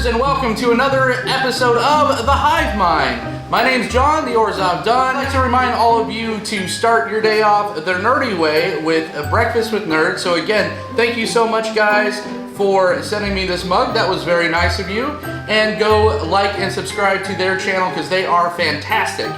Players, and welcome to another episode of the Hive Mind. My name's John, the Orzov Don. I'd like to remind all of you to start your day off the nerdy way with a breakfast with nerds. So again, thank you so much, guys, for sending me this mug. That was very nice of you. And go like and subscribe to their channel because they are fantastic.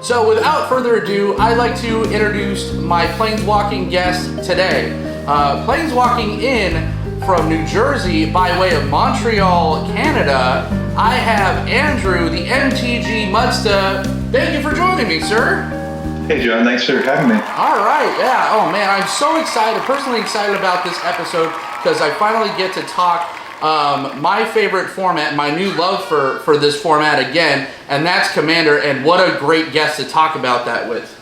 So without further ado, I'd like to introduce my planeswalking guest today. Planeswalking in from New Jersey by way of Montreal, Canada, I have Andrew, the MTG Muddstah. Thank you for joining me, sir. Hey, John. Thanks for having me. All right. Yeah. Oh, man. I'm so excited, personally excited about this episode because I finally get to talk my favorite format, my new love for this format again, and that's Commander, and what a great guest to talk about that with.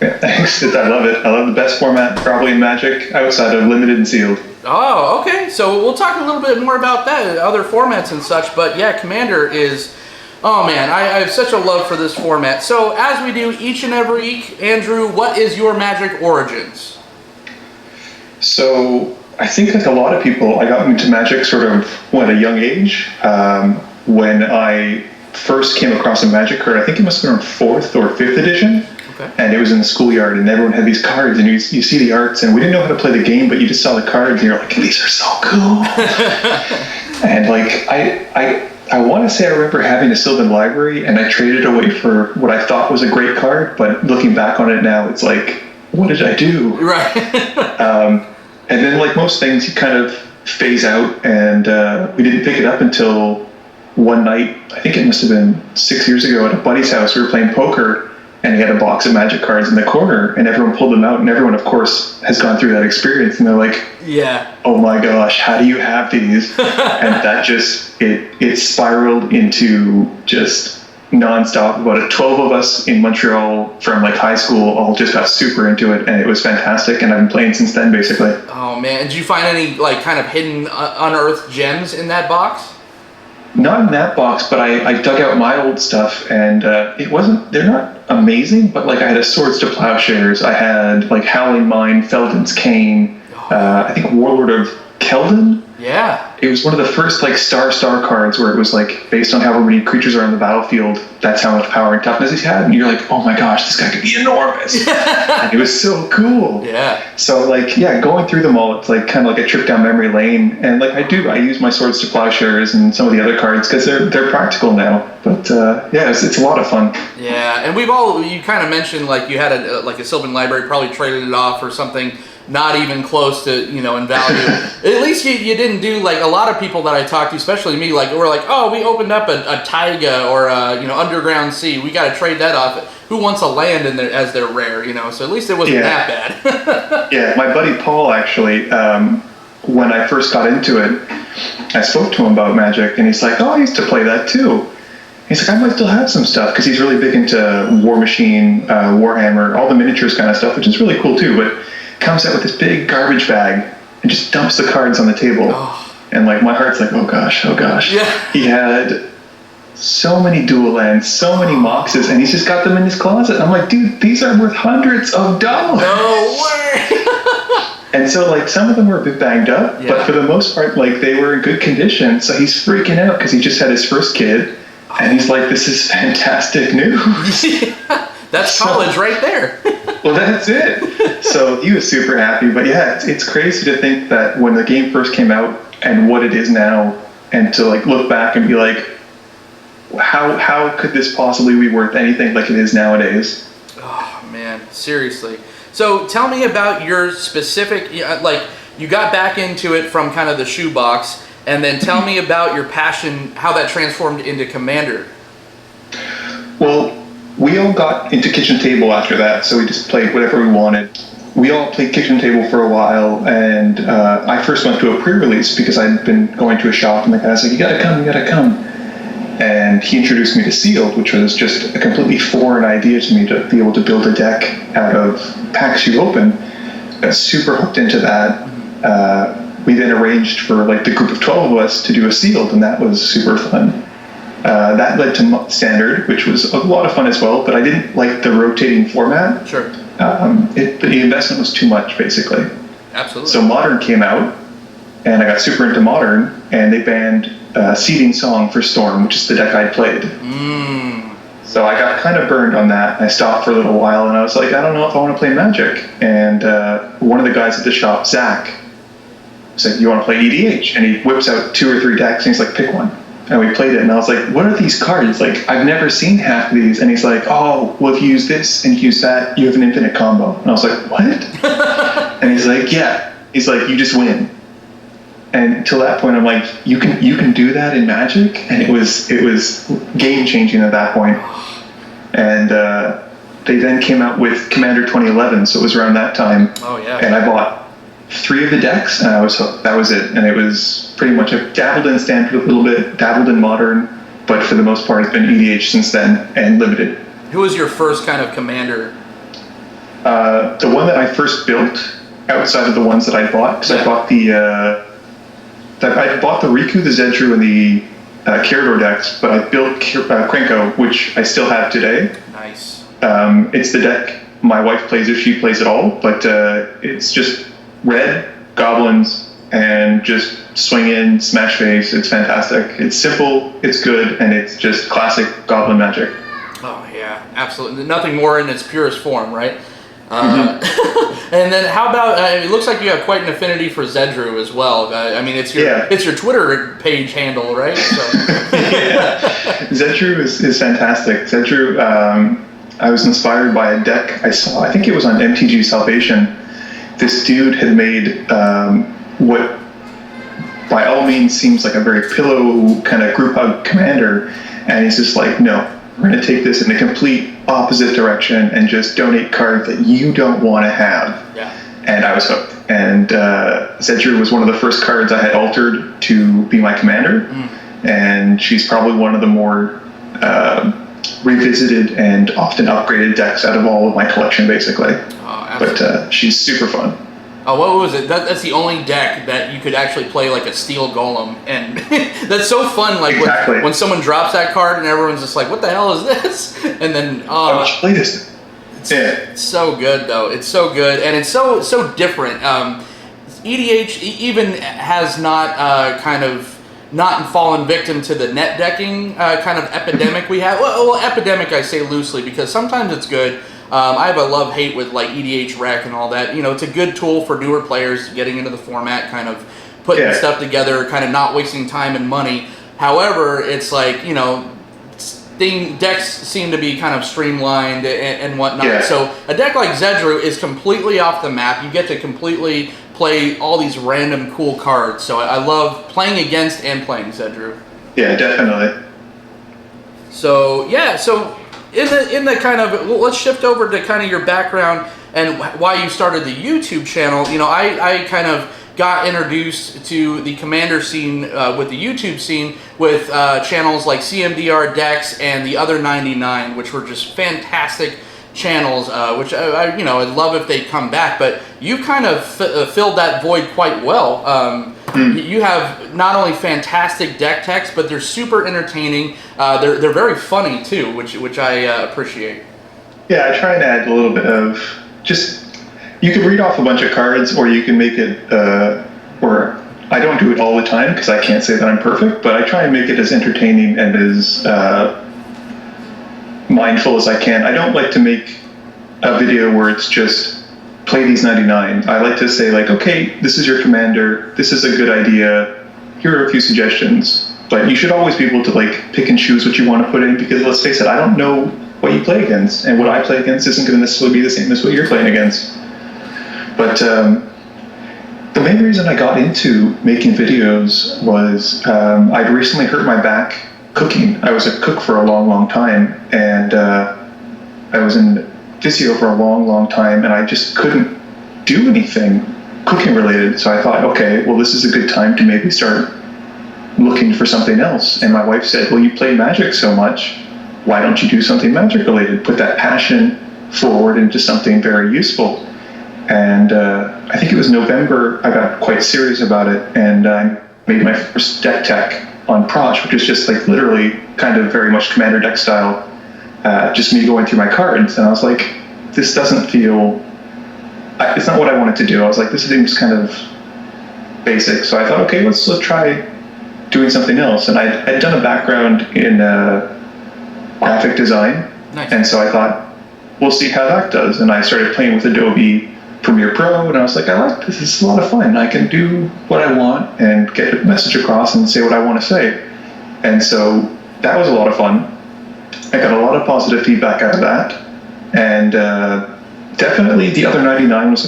Yeah, thanks. I love it. I love the best format probably in Magic outside of Limited and Sealed. Oh, okay. So we'll talk a little bit more about that, other formats and such. But yeah, Commander is, oh man, I have such a love for this format. So as we do each and every week, Andrew, what is your Magic origins? So I think like a lot of people, I got into Magic sort of at a young age. When I first came across a Magic card, I think it must have been 4th or 5th edition. Okay. And it was in the schoolyard, and everyone had these cards, and you see the arts, and we didn't know how to play the game, but you just saw the cards, and you're like, these are so cool. And like, I want to say I remember having a Sylvan Library, and I traded it away for what I thought was a great card, but looking back on it now, it's like, what did I do? Right. And then like most things, you kind of phase out, and we didn't pick it up until one night, I think it must have been 6 years ago, at a buddy's house. We were playing poker, and he had a box of Magic cards in the corner, and everyone pulled them out, and everyone, of course, has gone through that experience, and they're like, yeah, oh my gosh, how do you have these? And that just, it spiraled into just nonstop. About 12 of us in Montreal from like high school all just got super into it, and it was fantastic, and I've been playing since then, basically. Oh man, did you find any like kind of hidden, unearthed gems in that box? Not in that box, but I dug out my old stuff, and they're not amazing, but like I had a Swords to Plowshares, I had like Howling Mine, Felden's Cane, I think Warlord of Keldon. Yeah. It was one of the first like star cards where it was like based on how many creatures are on the battlefield, that's how much power and toughness he's had, and you're like, oh my gosh, this guy could be enormous. And it was so cool. Yeah. So like, yeah, going through them all, it's like kind of like a trip down memory lane, and like I use my Swords to Plowshares and some of the other cards because they're practical now. But yeah, it's a lot of fun. Yeah, and you kind of mentioned like you had a Sylvan Library, probably traded it off or something. Not even close to, in value. At least you didn't do like a lot of people that I talked to, especially me, like we're like, oh, we opened up a Taiga or Underground Sea. We got to trade that off. Who wants a land in there as their rare, So at least it wasn't that bad. Yeah, my buddy Paul actually, when I first got into it, I spoke to him about Magic, and he's like, oh, I used to play that too. He's like, I might still have some stuff, because he's really big into War Machine, Warhammer, all the miniatures kind of stuff, which is really cool too. But comes out with this big garbage bag and just dumps the cards on the table. Oh. And like my heart's like, oh gosh. Yeah. He had so many dual lands, so many Moxes, and he's just got them in his closet. I'm like, dude, these are worth hundreds of dollars. No way. And so like some of them were a bit banged up, but for the most part, like they were in good condition. So he's freaking out because he just had his first kid, and he's like, this is fantastic news. Yeah. That's college right there. Well, that's it. So he was super happy. But yeah, it's crazy to think that when the game first came out and what it is now, and to like look back and be like, how could this possibly be worth anything like it is nowadays? Oh man, seriously. So tell me about your specific, like you got back into it from kind of the shoebox, and then tell me about your passion, how that transformed into Commander. Well, we all got into Kitchen Table after that, so we just played whatever we wanted. We all played Kitchen Table for a while, and I first went to a pre-release because I'd been going to a shop, and the guy was like, you gotta come. And he introduced me to Sealed, which was just a completely foreign idea to me to be able to build a deck out of packs you open. I was super hooked into that. We then arranged for like the group of 12 of us to do a Sealed, and that was super fun. That led to Standard, which was a lot of fun as well, but I didn't like the rotating format. Sure. The investment was too much, basically. Absolutely. So Modern came out, and I got super into Modern, and they banned Seeding Song for Storm, which is the deck I played. So I got kind of burned on that. I stopped for a little while, and I was like, I don't know if I want to play Magic. And one of the guys at the shop, Zach, said, you want to play EDH? And he whips out 2 or 3 decks, and he's like, pick one. And we played it, and I was like, what are these cards? Like, I've never seen half of these. And he's like, oh, well, if you use this and use that, you have an infinite combo. And I was like, what? And he's like, yeah. He's like, you just win. And till that point, I'm like, you can do that in Magic? And it was game-changing at that point. And they then came out with Commander 2011, so it was around that time. Oh, yeah. And I bought 3 of the decks, and I was hooked. That was it. And it was pretty much, I've dabbled in Standard a little bit, dabbled in Modern, but for the most part, it's been EDH since then, and Limited. Who was your first kind of commander? The one that I first built, outside of the ones that I bought, because I bought the Riku, the Zedru, and the Kirador decks, but I built Krenko, which I still have today. Nice. It's the deck my wife plays if she plays at all, but it's just red, goblins, and just swing in, smash face. It's fantastic. It's simple, it's good, and it's just classic goblin Magic. Oh, yeah, absolutely. Nothing more in its purest form, right? And then how about, it looks like you have quite an affinity for Zedru as well. I mean, it's your Twitter page handle, right? So. Yeah. Zedru is fantastic. Zedru, I was inspired by a deck I saw, I think it was on MTG Salvation. This dude had made what by all means seems like a very pillow kind of group hug commander, and he's just like, no, we're going to take this in the complete opposite direction and just donate cards that you don't want to have. Yeah. And I was hooked. And Zedru was one of the first cards I had altered to be my commander, and she's probably one of the more revisited and often upgraded decks out of all of my collection, basically. But she's super fun. Oh, what was it? That's the only deck that you could actually play like a Steel Golem, and that's so fun. Like when someone drops that card and everyone's just like, "What the hell is this?" And then play this. It's so good though. It's so good, and it's so different. EDH even has not not fallen victim to the net decking kind of epidemic we have. Well, epidemic I say loosely because sometimes it's good. I have a love-hate with like EDH Rec and all that. You know, it's a good tool for newer players getting into the format, kind of putting stuff together, kind of not wasting time and money. However, it's like, you know, decks seem to be kind of streamlined and whatnot. Yeah. So a deck like Zedru is completely off the map. You get to completely play all these random cool cards. So I love playing against and playing Zedru. Yeah, definitely. So yeah, so in the kind of, let's shift over to kind of your background and why you started the YouTube channel. You know, I kind of got introduced to the Commander scene with the YouTube scene with channels like CMDR Decks and the Other 99, which were just fantastic channels, which I'd love if they come back. But you kind of filled that void quite well. You have not only fantastic deck techs, but they're super entertaining. They're very funny too, which I appreciate. Yeah, I try and add a little bit of just, you can read off a bunch of cards, or you can make it, or I don't do it all the time because I can't say that I'm perfect, but I try and make it as entertaining and as mindful as I can. I don't like to make a video where it's just play these 99. I like to say like, okay, this is your commander, this is a good idea, here are a few suggestions, but you should always be able to like pick and choose what you want to put in, because let's face it, I don't know what you play against, and what I play against isn't going to necessarily be the same as what you're playing against. But the main reason I got into making videos was I'd recently hurt my back cooking. I was a cook for a long time, and I was in physio for a long time, and I just couldn't do anything cooking related. So I thought, okay, well, this is a good time to maybe start looking for something else. And my wife said, well, you play Magic so much, why don't you do something Magic related? Put that passion forward into something very useful. And I think it was November, I got quite serious about it, and I made my first deck tech on Prosh, which is just like literally kind of very much Commander deck style. Just me going through my cards, and I was like, this doesn't feel, it's not what I wanted to do. I was like, this seems kind of basic. So I thought, okay, let's try doing something else. And I'd done a background in graphic design. Nice. And so I thought, we'll see how that does. And I started playing with Adobe Premiere Pro, and I was like, I like this. This is a lot of fun. I can do what I want and get a message across and say what I want to say. And so that was a lot of fun. I got a lot of positive feedback out of that. And definitely The Other 99 was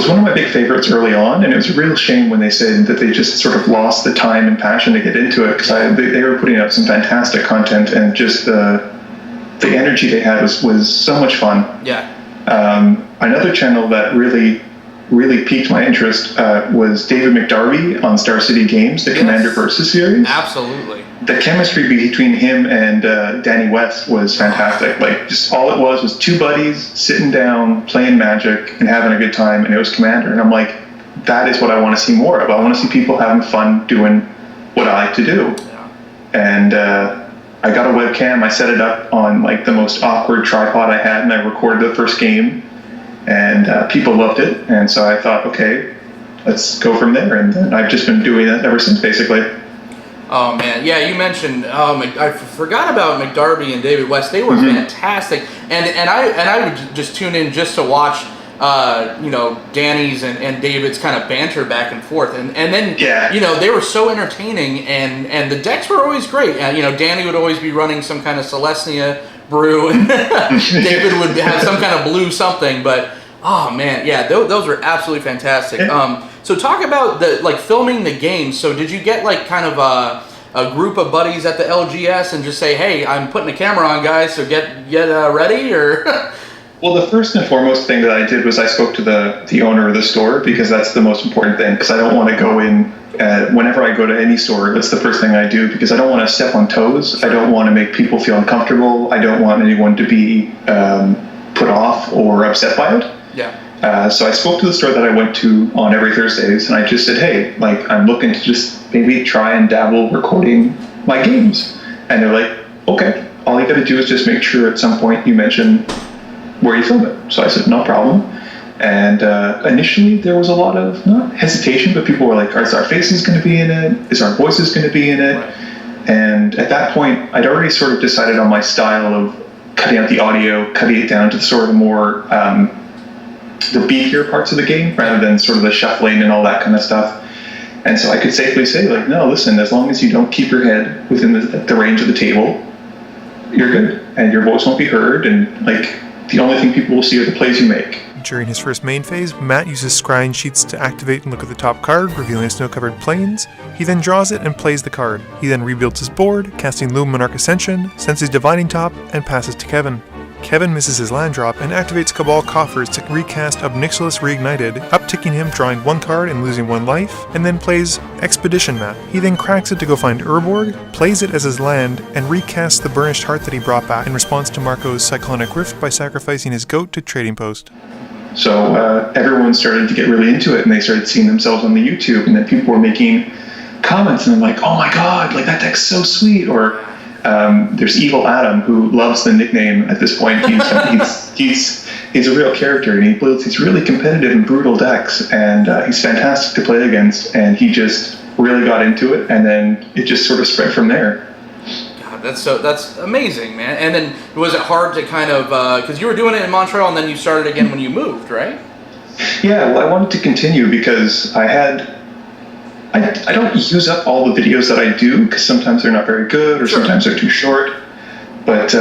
one of my big favorites early on, and it was a real shame when they said that they just sort of lost the time and passion to get into it, because they were putting out some fantastic content, and just the energy they had was so much fun. Yeah. Another channel that really piqued my interest was David Mctarry on Star City Games, the Commander Versus series. Absolutely. The chemistry between him and Danny West was fantastic. Like, just all it was two buddies sitting down, playing Magic, and having a good time, and it was Commander. And I'm like, that is what I want to see more of. I want to see people having fun doing what I like to do. Yeah. And I got a webcam. I set it up on like the most awkward tripod I had, and I recorded the first game. And people loved it. And so I thought, okay, let's go from there. And then I've just been doing that ever since, basically. Oh man, yeah. You mentioned I forgot about McDarby and David West. They were fantastic, and I would just tune in just to watch Danny's and David's kind of banter back and forth, and then they were so entertaining, and the decks were always great. Danny would always be running some kind of Celestia brew, and David would have some kind of blue something. But oh man, yeah, those were absolutely fantastic. So talk about the filming the games. So did you get like kind of a group of buddies at the LGS and just say, hey, I'm putting a camera on, guys, so get ready, or? Well, the first and foremost thing that I did was I spoke to the owner of the store, because that's the most important thing, because I don't want to go in, whenever I go to any store, that's the first thing I do, because I don't want to step on toes. I don't want to make people feel uncomfortable. I don't want anyone to be put off or upset by it. Yeah. So I spoke to the store that I went to on every Thursdays, and I just said, hey, like, I'm looking to just maybe try and dabble recording my games. And they're like, okay, all you got to do is just make sure at some point you mention where you film it. So I said, no problem. And initially there was a lot of, not hesitation, but people were like, is our faces going to be in it? Is our voices going to be in it? Right. And at that point, I'd already sort of decided on my style of cutting out the audio, cutting it down to sort of the more the beefier parts of the game, rather than sort of the shuffling and all that kind of stuff. And so I could safely say, like, no, listen, as long as you don't keep your head within the range of the table, you're good, and your voice won't be heard, and like, the only thing people will see are the plays you make. During his first main phase, Matt uses scrying sheets to activate and look at the top card, revealing snow-covered plains. He then draws it and plays the card. He then rebuilds his board, casting Loom Monarch Ascension, sends his Divining Top, and passes to Kevin. Kevin misses his land drop and activates Cabal Coffers to recast Obnixilis Reignited, upticking him, drawing one card and losing one life, and then plays Expedition Map. He then cracks it to go find Urborg, plays it as his land, and recasts the Burnished Heart that he brought back in response to Marco's Cyclonic Rift by sacrificing his goat to Trading Post. So everyone started to get really into it, and they started seeing themselves on the YouTube, and then people were making comments, and I'm like, oh my god, like, that deck's so sweet, or there's Evil Adam, who loves the nickname at this point. He's a real character, and he builds these really competitive and brutal decks, and he's fantastic to play against, and he just really got into it, and then it just sort of spread from there. God, that's amazing, man. And then was it hard to kind of, because you were doing it in Montreal, and then you started again when you moved, right? Yeah, well, I wanted to continue because I don't use up all the videos that I do, because sometimes they're not very good, or sometimes they're too short. But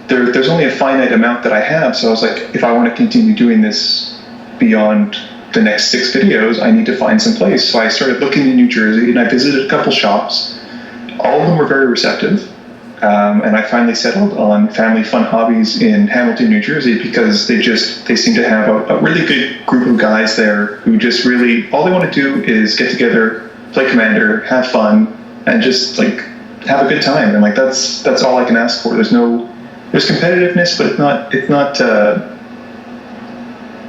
there's only a finite amount that I have, so I was like, if I want to continue doing this beyond the next 6 videos, I need to find some place. So I started looking in New Jersey, and I visited a couple shops. All of them were very receptive. And I finally settled on Family Fun Hobbies in Hamilton, New Jersey, because they seem to have a really good group of guys there who just really, all they want to do is get together, play Commander, have fun, and just like have a good time. And like, that's all I can ask for. There's competitiveness, but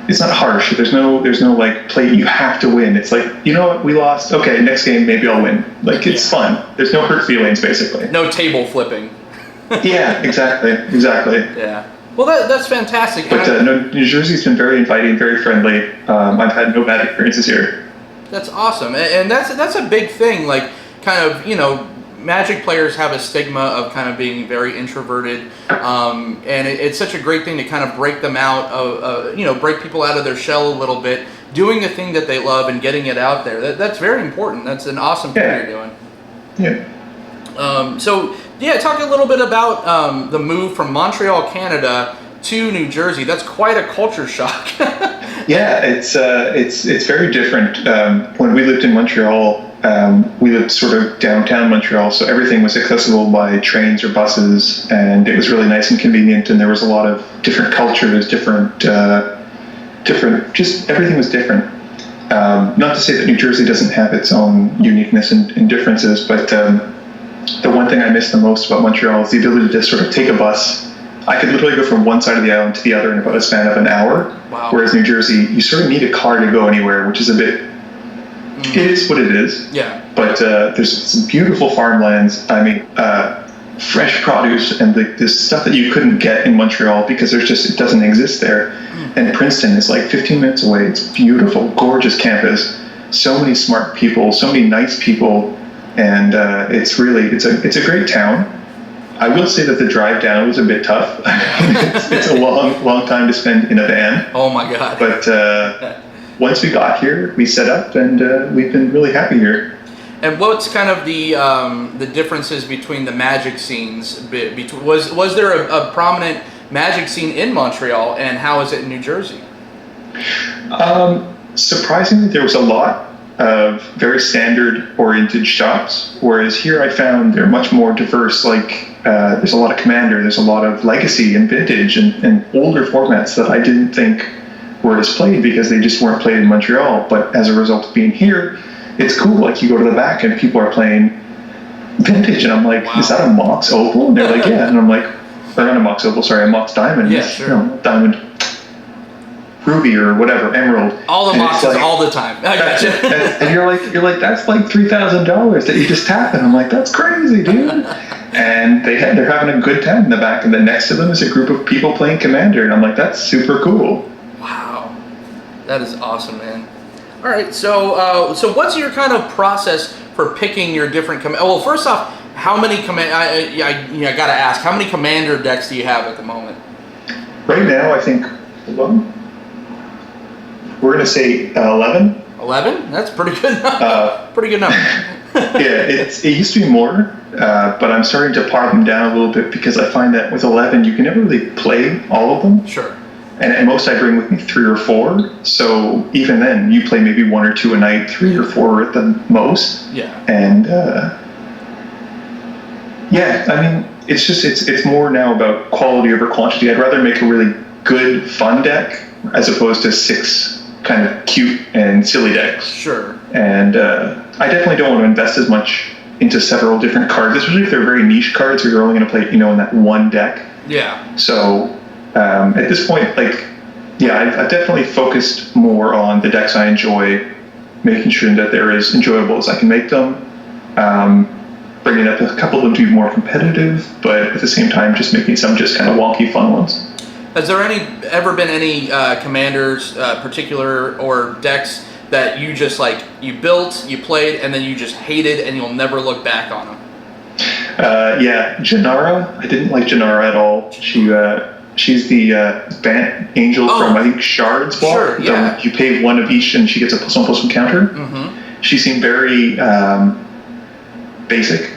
it's not harsh. There's no like play you have to win. It's like, you know what, we lost. Okay, next game maybe I'll win. Like, it's fun. There's no hurt feelings, basically. No table flipping. Yeah, exactly. Yeah. Well, that's fantastic. But New Jersey's been very inviting, very friendly. I've had no bad experiences here. That's awesome, and that's a big thing. Like, kind of, Magic players have a stigma of kind of being very introverted, and it's such a great thing to kind of break them out of, break people out of their shell a little bit, doing the thing that they love and getting it out there. That's very important. That's an awesome thing you're doing. Yeah. So, talk a little bit about the move from Montreal, Canada, to New Jersey. That's quite a culture shock. Yeah, it's very different. When we lived in Montreal, we lived sort of downtown Montreal, so everything was accessible by trains or buses, and it was really nice and convenient. And there was a lot of different cultures, just everything was different. Not to say that New Jersey doesn't have its own uniqueness and differences, but the one thing I miss the most about Montreal is the ability to sort of take a bus. I could literally go from one side of the island to the other in about a span of an hour. Wow. Whereas New Jersey, you sort of need a car to go anywhere, which is a bit. It is what it is. Yeah. But there's some beautiful farmlands. I mean, fresh produce and this stuff that you couldn't get in Montreal because it doesn't exist there. And Princeton is like 15 minutes away. It's beautiful, gorgeous campus. So many smart people, so many nice people, and it's a great town. I will say that the drive down was a bit tough. It's a long time to spend in a van. Oh my God. But once we got here, we set up, and we've been really happy here. And what's kind of the differences between the Magic scenes? Was there a prominent Magic scene in Montreal, and how is it in New Jersey? Surprisingly, there was a lot of very standard-oriented shops, whereas here I found they're much more diverse. Like, there's a lot of Commander, there's a lot of Legacy and Vintage and older formats that I didn't think were displayed because they just weren't played in Montreal. But as a result of being here, it's cool. Like, you go to the back and people are playing Vintage, and I'm like, wow. Is that a Mox Opal? And they're like, yeah. And I'm like, or not a Mox Opal, sorry, a Mox Diamond. Yeah, sure. Diamond Ruby or whatever, Emerald. All the Moxes, all the time. I gotcha. and you're like, that's like $3,000 that you just tap, and I'm like, that's crazy, dude. And they're having a good time in the back, and then next to them is a group of people playing Commander, and I'm like, that's super cool. Wow, that is awesome, man. All right, so what's your kind of process for picking your different well, first off, how many I gotta ask, how many Commander decks do you have at the moment? Right now, I think, we're gonna say 11. 11? That's pretty good. Pretty good number. Yeah, it used to be more, but I'm starting to par them down a little bit because I find that with 11, you can never really play all of them. Sure. And at most, I bring with me 3 or 4. So even then, you play maybe 1 or 2 a night, 3 or 4 at the most. Yeah. And yeah, I mean, it's more now about quality over quantity. I'd rather make a really good, fun deck as opposed to 6 kind of cute and silly decks. Sure. And I definitely don't want to invest as much into several different cards, especially if they're very niche cards where you're only going to play, in that one deck. Yeah. So at this point, I've definitely focused more on the decks I enjoy, making sure that they're as enjoyable as I can make them, bringing up a couple of them to be more competitive, but at the same time, just making some just kind of wonky, fun ones. Has there ever been any Commanders, particular, or decks that you just you built, you played, and then you just hated, and you'll never look back on them? Yeah, Janara. I didn't like Janara at all. She's the Bant Angel from, I think, Shard's block. Sure, yeah. You pay 1 of each, and she gets a +1/+1 counter. Mm-hmm. She seemed very basic,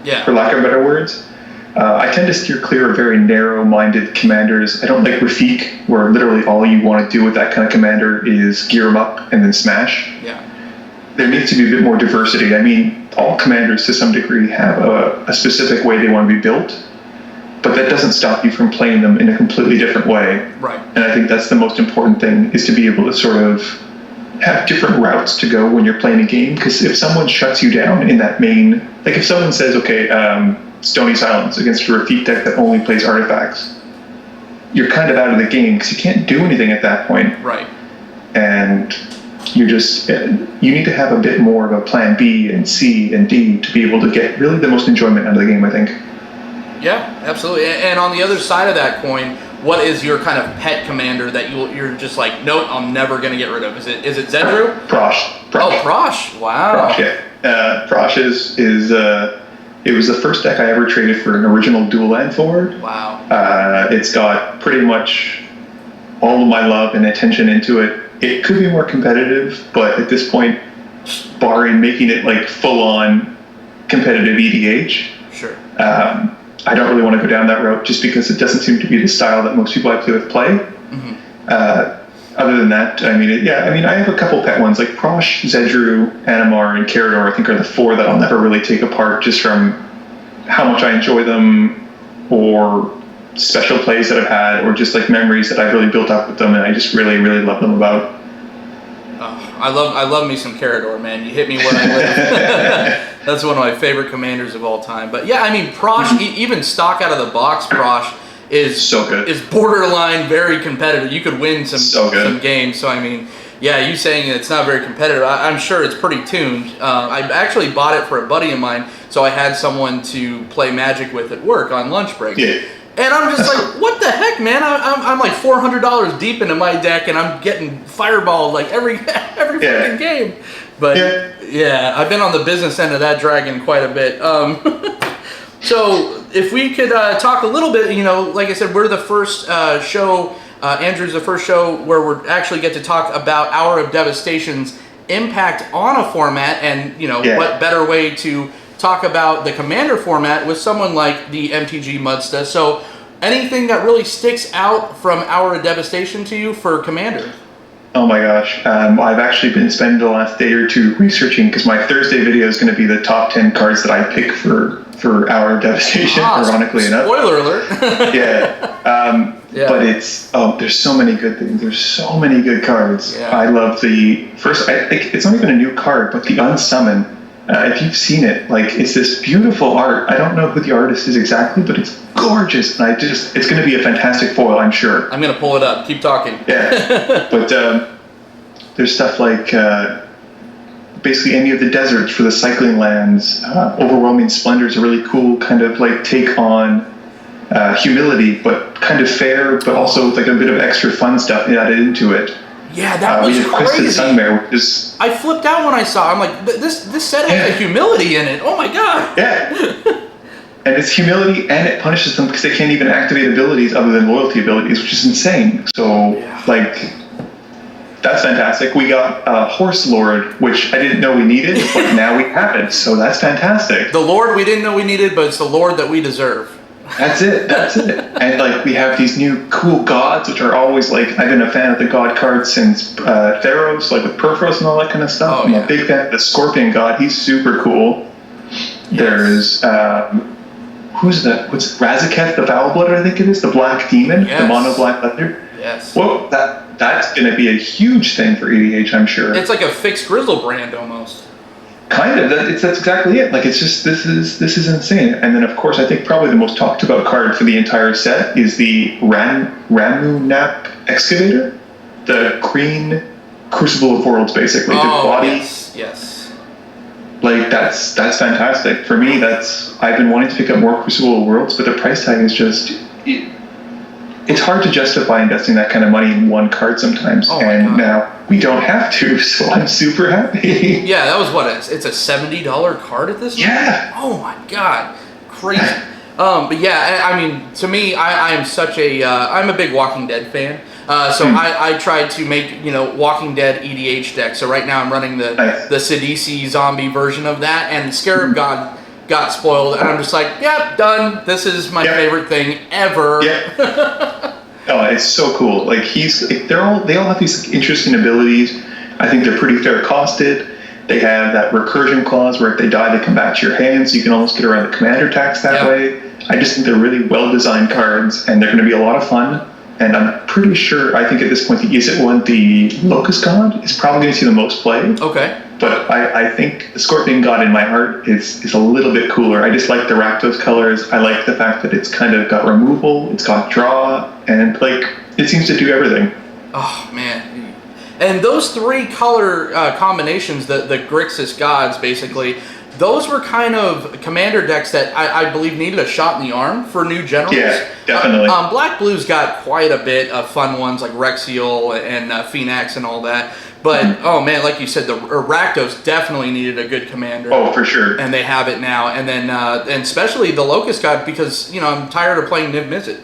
yeah, for lack of better words. I tend to steer clear of very narrow-minded commanders. I don't like Rafik, where literally all you want to do with that kind of commander is gear them up and then smash. Yeah. There needs to be a bit more diversity. I mean, all commanders to some degree have a specific way they want to be built, but that doesn't stop you from playing them in a completely different way. Right. And I think that's the most important thing, is to be able to sort of have different routes to go when you're playing a game, because if someone shuts you down in that main, like if someone says, okay, Stony Silence against a Rafik deck that only plays artifacts, you're kind of out of the game because you can't do anything at that point. Right. And you need to have a bit more of a plan B and C and D to be able to get really the most enjoyment out of the game, I think. Yeah, absolutely. And on the other side of that coin, what is your kind of pet commander that you're just like, nope, I'm never gonna get rid of? Is it Zedru? Prosh. Oh, Prosh. Wow. Prosh, yeah. Prosh is it was the first deck I ever traded for an original dual land forward. Wow. It's got pretty much all of my love and attention into it. It could be more competitive, but at this point, barring making it like full-on competitive EDH, sure. I don't really want to go down that route just because it doesn't seem to be the style that most people I play with play. Mm-hmm. Other than that, I mean, I have a couple pet ones like Prosh, Zedru, Animar, and Carador. I think are the 4 that I'll never really take apart just from how much I enjoy them, or special plays that I've had, or just like memories that I've really built up with them, and I just really, really love them about. Oh, I love me some Carador, man. You hit me where I live. That's one of my favorite commanders of all time. But yeah, I mean, Prosh, even stock out of the box, Prosh is so good. Is borderline very competitive. You could win some games. So I mean, yeah, you saying it's not very competitive, I'm sure it's pretty tuned. I actually bought it for a buddy of mine, so I had someone to play Magic with at work on lunch break. Yeah. And I'm just like, what the heck, man? I'm like $400 deep into my deck, and I'm getting fireballed like every freaking game. But yeah, I've been on the business end of that dragon quite a bit. So if we could talk a little bit, like I said, we're the first show. Andrew's the first show where we actually get to talk about Hour of Devastation's impact on a format, and what better way to talk about the Commander format with someone like the MTG Muddstah. So anything that really sticks out from Hour of Devastation to you for Commander? Oh my gosh. I've actually been spending the last day or two researching, because my Thursday video is going to be the top 10 cards that I pick for Hour of Devastation, ironically enough. Spoiler alert. Yeah. But there's so many good things. There's so many good cards. Yeah. I love the first, it's not even a new card, but the Unsummon. If you've seen it, it's this beautiful art. I don't know who the artist is exactly, but it's gorgeous, and it's going to be a fantastic foil, I'm sure. I'm going to pull it up. Keep talking. Yeah, but there's stuff like basically any of the deserts for the cycling lands. Overwhelming Splendor is a really cool kind of take on humility, but kind of fair, but also with a bit of extra fun stuff added into it. Yeah, that was crazy. Sunmare, I flipped out when I saw it. I'm like, this set has a humility in it. Oh my god. Yeah. And it's humility, and it punishes them because they can't even activate abilities other than loyalty abilities, which is insane. So, that's fantastic. We got Horse Lord, which I didn't know we needed, but now we have it. So that's fantastic. The Lord we didn't know we needed, but it's the Lord that we deserve. That's it. And we have these new cool gods, which are always I've been a fan of the god cards since Theros, with Perforos and all that kind of stuff. Oh, I'm a big fan of the Scorpion god. He's super cool. Yes. There's who's that? What's Razaketh the Foulblooded? I think it is the Black Demon, the mono black leather. Yes. Well, that's going to be a huge thing for EDH, I'm sure. It's like a fixed Grizzlebrand almost. Kind of. That's exactly it. It's just this is insane. And then of course I think probably the most talked about card for the entire set is the Ramunap Excavator, the green Crucible of Worlds, basically. The body. Yes. That's fantastic. For me, I've been wanting to pick up more Crucible of Worlds, but the price tag is just it's hard to justify investing that kind of money in one card sometimes. And now we don't have to, so I'm super happy. Yeah, that was it's a $70 card at this point? Yeah. Oh my god. Crazy. But yeah, I mean, to me, I am such I'm a big Walking Dead fan. So I tried to make, Walking Dead EDH deck. So right now I'm running the Sidisi zombie version of that, and Scarab God got spoiled, and I'm just like, yep, done. This is my favorite thing ever. Yeah. Oh, it's so cool. They all have these interesting abilities. I think they're pretty fair costed. They have that recursion clause where if they die, they come back to your hand, so you can almost get around the commander tax that way. I just think they're really well-designed cards, and they're going to be a lot of fun. And I'm pretty sure, I think at this point, the Locust God is probably going to see the most play. Okay. But I think the Scorpion God in my heart is a little bit cooler. I just like the Rakdos colors. I like the fact that it's kind of got removal, it's got draw, and it seems to do everything. Oh, man. And those 3 color combinations, the Grixis gods, basically, those were kind of commander decks that I believe needed a shot in the arm for new generals. Yeah, definitely. Black Blue's got quite a bit of fun ones like Rexiel and Phoenix and all that. But, oh man, like you said, the Rakdos definitely needed a good commander. Oh, for sure. And they have it now. And then, and especially the Locust God, because, I'm tired of playing Niv Mizzet.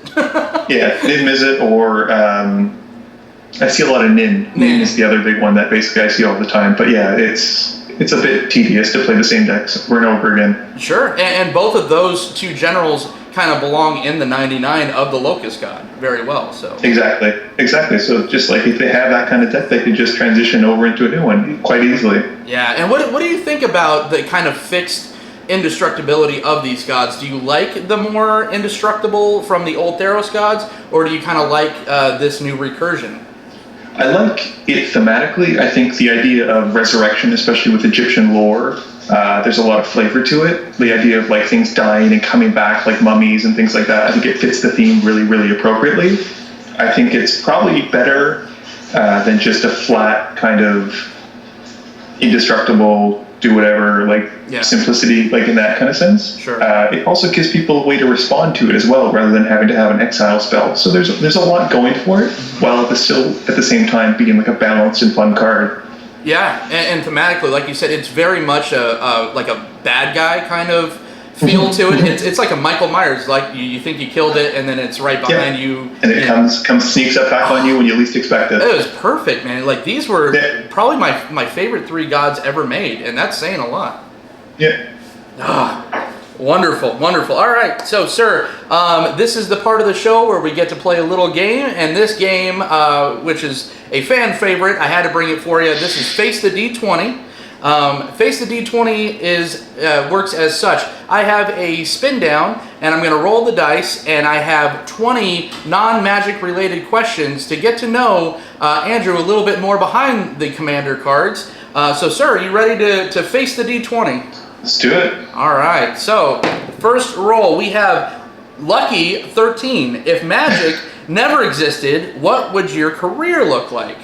Yeah, Niv Mizzet or, I see a lot of Nin. Nin is the other big one that basically I see all the time. But yeah, it's a bit tedious to play the same decks over and over again. Sure, and both of those two generals kind of belong in the 99 of the Locust God very well. So exactly. So just like if they have that kind of deck, they could just transition over into a new one quite easily. Yeah, and what do you think about the kind of fixed indestructibility of these gods? Do you like the more indestructible from the old Theros gods, or do you kind of like this new recursion? I like it thematically. I think the idea of resurrection, especially with Egyptian lore, there's a lot of flavor to it. The idea of like things dying and coming back like mummies and things like that, I think it fits the theme really, really appropriately. I think it's probably better than just a flat kind of indestructible, do whatever, simplicity, like in that kind of sense. Sure. It also gives people a way to respond to it as well, rather than having to have an exile spell. So there's a lot going for it, while at the same time being like a balanced and fun card. Yeah, and thematically, like you said, it's very much a bad guy kind of feel to it. It's like a Michael Myers, like you think you killed it, and then it's right behind you. And it comes sneaks up back on you when you least expect it. It was perfect, man. Like these were probably my favorite 3 gods ever made, and that's saying a lot. Yeah. Wonderful. All right, so sir, this is the part of the show where we get to play a little game, and this game, which is a fan favorite, I had to bring it for you. This is Face the D20. Face the D20 works as such. I have a spin down, and I'm going to roll the dice, and I have 20 non-magic related questions to get to know Andrew a little bit more behind the commander cards. So sir, are you ready to face the D20? Let's do it. All right, so first roll, we have Lucky 13. If magic never existed, what would your career look like?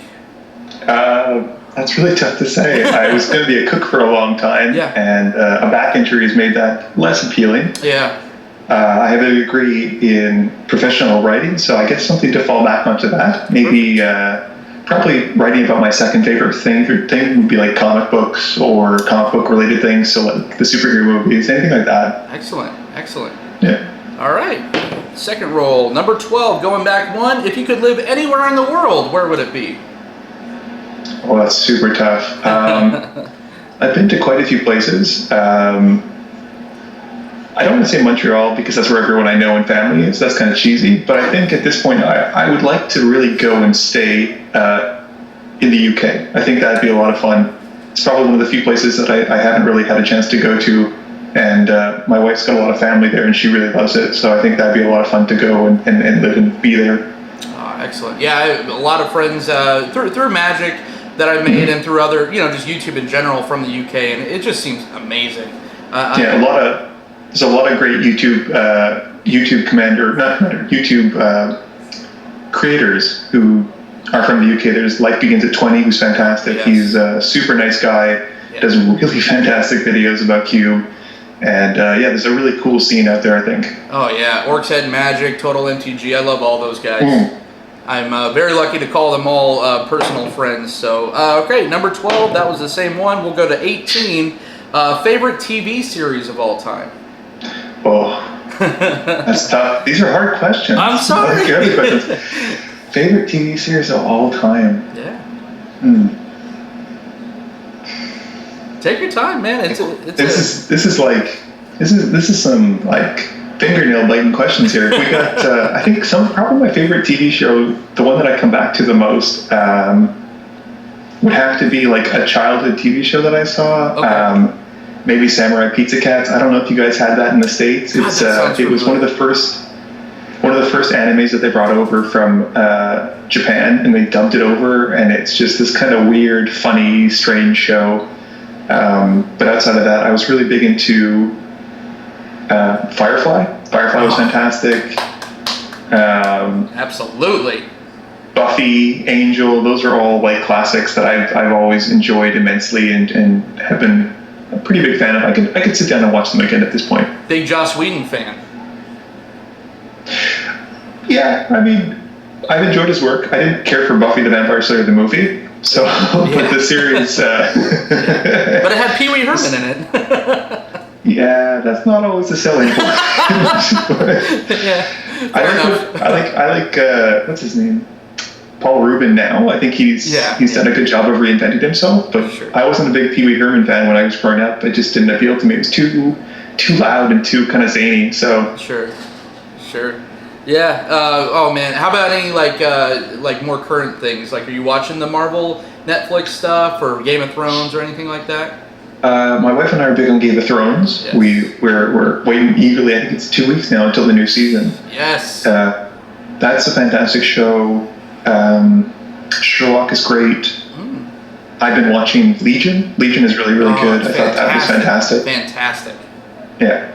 That's really tough to say. I was going to be a cook for a long time, and a back injury has made that less appealing. Yeah. I have a degree in professional writing, so I guess something to fall back onto that. Maybe probably writing about my second favorite thing would be like comic books or comic book related things, so like the superhero movies, anything like that. Excellent. Yeah. All right. Second roll, number 12, going back 1. If you could live anywhere in the world, where would it be? Oh, that's super tough. I've been to quite a few places. I don't want to say Montreal because that's where everyone I know and family is. That's kind of cheesy. But I think at this point, I would like to really go and stay in the UK. I think that'd be a lot of fun. It's probably one of the few places that I haven't really had a chance to go to. And my wife's got a lot of family there, and she really loves it. So I think that'd be a lot of fun to go and live and be there. Oh, excellent. Yeah, I have a lot of friends through Magic that I made and through other, just YouTube in general from the UK, and it just seems amazing. There's a lot of great YouTube creators who are from the UK. There's Life Begins at 20, who's fantastic. Yes. He's a super nice guy, does really fantastic videos about Cube. And there's a really cool scene out there, I think. Oh yeah, Orcs Head Magic, Total MTG, I love all those guys. I'm very lucky to call them all personal friends. So, okay, number 12, that was the same one. We'll go to 18. Favorite TV series of all time? Oh, that's tough. These are hard questions. I'm sorry. Favorite TV series of all time? Yeah. Take your time, man. This is some like fingernail biting questions here. We got I think probably my favorite TV show, the one that I come back to the most, would have to be like a childhood TV show that I saw. Okay. Maybe Samurai Pizza Cats. I don't know if you guys had that in the States. It was one of the first animes that they brought over from Japan, and they dubbed it over, and it's just this kind of weird, funny, strange show. But outside of that, I was really big into Firefly. Firefly was fantastic. Absolutely. Buffy, Angel, those are all like classics that I've always enjoyed immensely and have been a pretty big fan of. I could sit down and watch them again at this point. Big Joss Whedon fan. Yeah, I mean, I've enjoyed his work. I didn't care for Buffy the Vampire Slayer the movie, so but the series. But it had Pee Wee Herman in it. Yeah, that's not always a selling point. Yeah, I like what's his name? Paul Rubin now. I think he's done a good job of reinventing himself, but sure. I wasn't a big Pee Wee Herman fan when I was growing up. It just didn't appeal to me. It was too loud and too kind of zany. So sure. Yeah. Oh man, how about any like more current things? Like, are you watching the Marvel Netflix stuff or Game of Thrones or anything like that? My wife and I are big on Game of Thrones. Yes. We're waiting eagerly. I think it's 2 weeks now until the new season. Yes. That's a fantastic show. Sherlock is great. I've been watching Legion. Legion is really good. I thought that was fantastic. Fantastic. Yeah.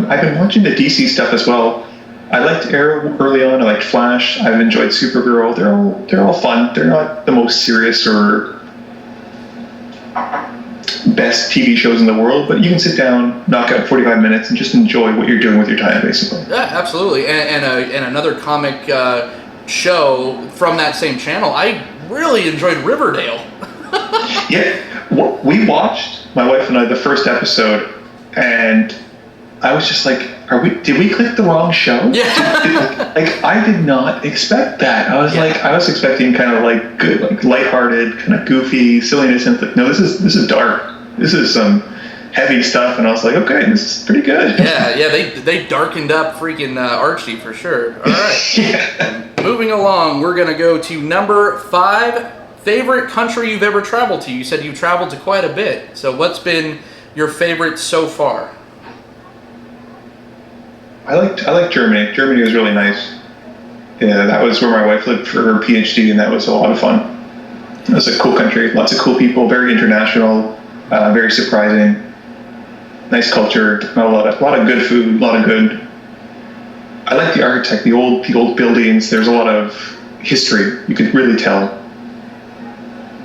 I've been watching the DC stuff as well. I liked Arrow early on. I liked Flash. I've enjoyed Supergirl. They're all fun. They're not the most serious or best TV shows in the world, but you can sit down, knock out 45 minutes, and just enjoy what you're doing with your time, basically. Yeah, absolutely. And another comic show from that same channel, I really enjoyed Riverdale. Yeah, we watched, my wife and I, the first episode, and I was just like, did we click the wrong show? Yeah. I did not expect that. I was expecting kind of like good, like lighthearted, kind of goofy silliness, and no, this is dark. This is some heavy stuff, and I was like, okay, this is pretty good. Yeah, they darkened up freaking Archie for sure. All right. Yeah. Moving along, we're gonna go to number 5. Favorite country you've ever traveled to? You said you've traveled to quite a bit. So what's been your favorite so far? I like Germany. Germany was really nice. Yeah, that was where my wife lived for her PhD, and that was a lot of fun. It was a cool country, lots of cool people, very international, very surprising, nice culture, a lot of good food, a lot of good. I like the architect, the old buildings. There's a lot of history. You could really tell.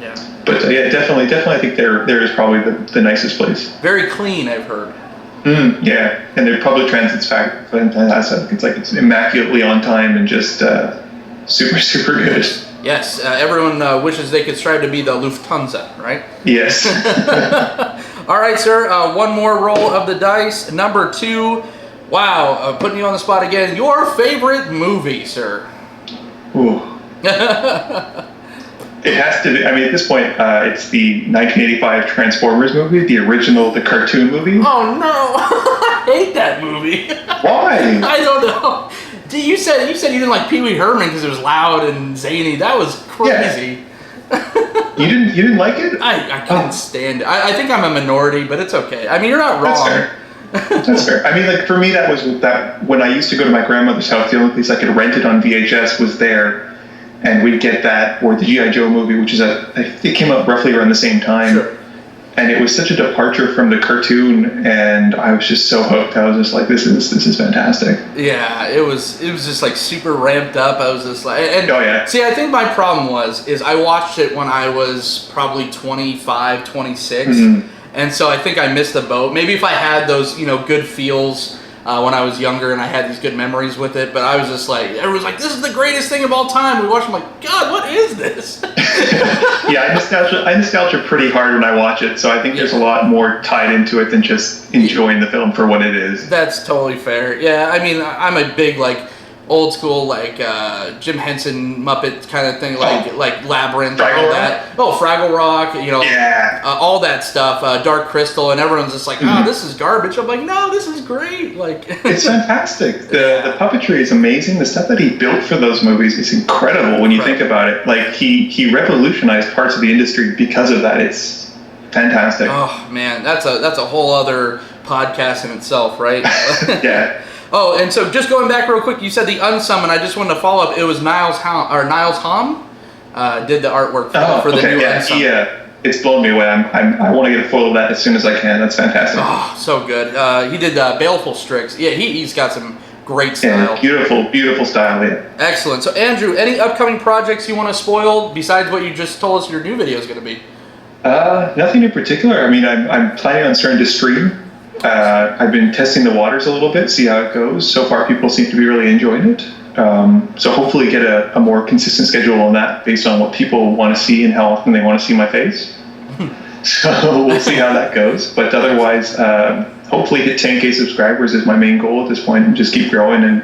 Yeah. But yeah, definitely, I think there is probably the nicest place. Very clean, I've heard. Yeah, and their public transit's fantastic. It's immaculately on time and just super good. Yes, everyone wishes they could strive to be the Lufthansa, right? Yes. All right, sir. One more roll of the dice. Number 2. Wow, putting you on the spot again. Your favorite movie, sir? Ooh. It has to be. I mean, at this point, it's the 1985 Transformers movie, the original, the cartoon movie. Oh no! I hate that movie. Why? I don't know. You said you didn't like Pee Wee Herman because it was loud and zany. That was crazy. Yeah. You didn't like it? I couldn't stand it. I think I'm a minority, but it's okay. I mean, you're not wrong. That's fair. That's fair. I mean, like for me, that was when I used to go to my grandmother's house. The only place I could rent it on VHS was there. And we'd get that, or the G.I. Joe movie, which is it came out roughly around the same time. Sure. And it was such a departure from the cartoon, and I was just so hooked. I was just like, this is fantastic. Yeah, it was just like super ramped up. I was just like, and oh yeah. See, I think my problem is I watched it when I was probably 25, 26, and so I think I missed the boat. Maybe if I had those, good feels when I was younger and I had these good memories with it, but I was just like, everyone's like, this is the greatest thing of all time. We watched, I'm like, God, what is this? Yeah, I nostalgia pretty hard when I watch it, so I think there's a lot more tied into it than just enjoying the film for what it is. That's totally fair. Yeah, I mean, I'm a big, old school, Jim Henson Muppet kind of thing, like Labyrinth and all that. Oh, Fraggle Rock, all that stuff, Dark Crystal, and everyone's just like, oh, this is garbage. I'm like, no, this is great. It's fantastic. The puppetry is amazing. The stuff that he built for those movies is incredible when you think about it. He revolutionized parts of the industry because of that. It's fantastic. Oh man, that's a whole other podcast in itself, right? Yeah. Oh, and so just going back real quick, you said the Unsummon. I just wanted to follow up. It was Niles Hom did the artwork for the new Unsummon. Yeah, it's blown me away. I want to get a photo of that as soon as I can. That's fantastic. Oh, so good. He did Baleful Strix. Yeah, he's got some great style. Yeah, beautiful style. Yeah. Excellent. So Andrew, any upcoming projects you want to spoil besides what you just told us your new video is going to be? Nothing in particular. I mean, I'm planning on starting to stream. I've been testing the waters a little bit, see how it goes. So far, people seem to be really enjoying it. So hopefully get a more consistent schedule on that based on what people want to see and how often they want to see my face. So we'll see how that goes. But otherwise, hopefully hit 10K subscribers is my main goal at this point, and just keep growing and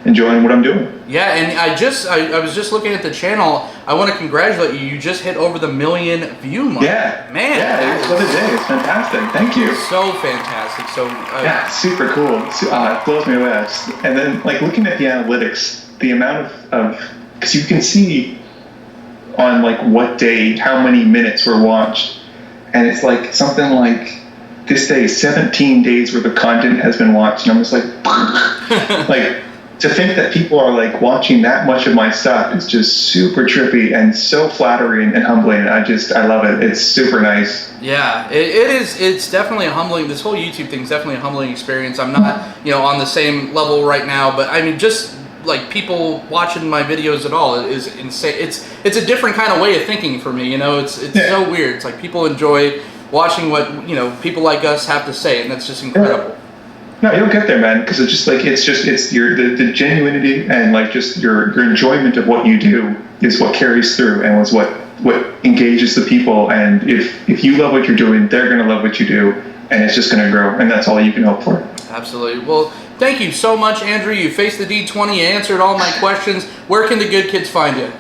enjoying what I'm doing. Yeah, and I was just looking at the channel. I want to congratulate you. You just hit over the 1 million view mark. Yeah, man. Yeah, it's what a day. It's fantastic. Thank you. So fantastic. So yeah, super cool. It blows me away. And then like looking at the analytics, the amount of because you can see on like what day how many minutes were watched, and it's like something like this day 17 days worth of content has been watched, and I'm just like like. To think that people are like watching that much of my stuff is just super trippy and so flattering and humbling. I love it. It's super nice. Yeah, it is. It's definitely a humbling. This whole YouTube thing is definitely a humbling experience. I'm not, on the same level right now, but I mean, just like people watching my videos at all is insane. It's a different kind of way of thinking for me. It's so weird. It's like people enjoy watching what people like us have to say, and that's just incredible. Yeah. No, you'll get there, man. Because it's just like it's the genuinity and like just your enjoyment of what you do is what carries through and was what engages the people. And if you love what you're doing, they're gonna love what you do, and it's just gonna grow. And that's all you can hope for. Absolutely. Well, thank you so much, Andrew. You faced the D20. You answered all my questions. Where can the good kids find you?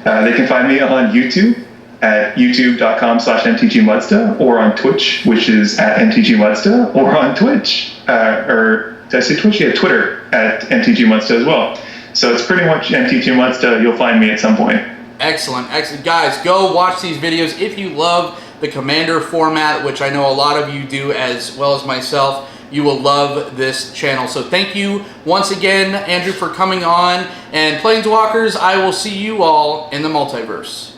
They can find me on YouTube at youtube.com/MTG Muddstah, or on Twitch, which is at MTG Muddstah, or on Twitch, or did I say Twitch? Yeah, Twitter at MTG Muddstah as well. So it's pretty much MTG Muddstah. You'll find me at some point. Excellent. Guys, go watch these videos if you love the Commander format, which I know a lot of you do as well as myself. You will love this channel. So thank you once again, Andrew, for coming on. And Planeswalkers, I will see you all in the multiverse.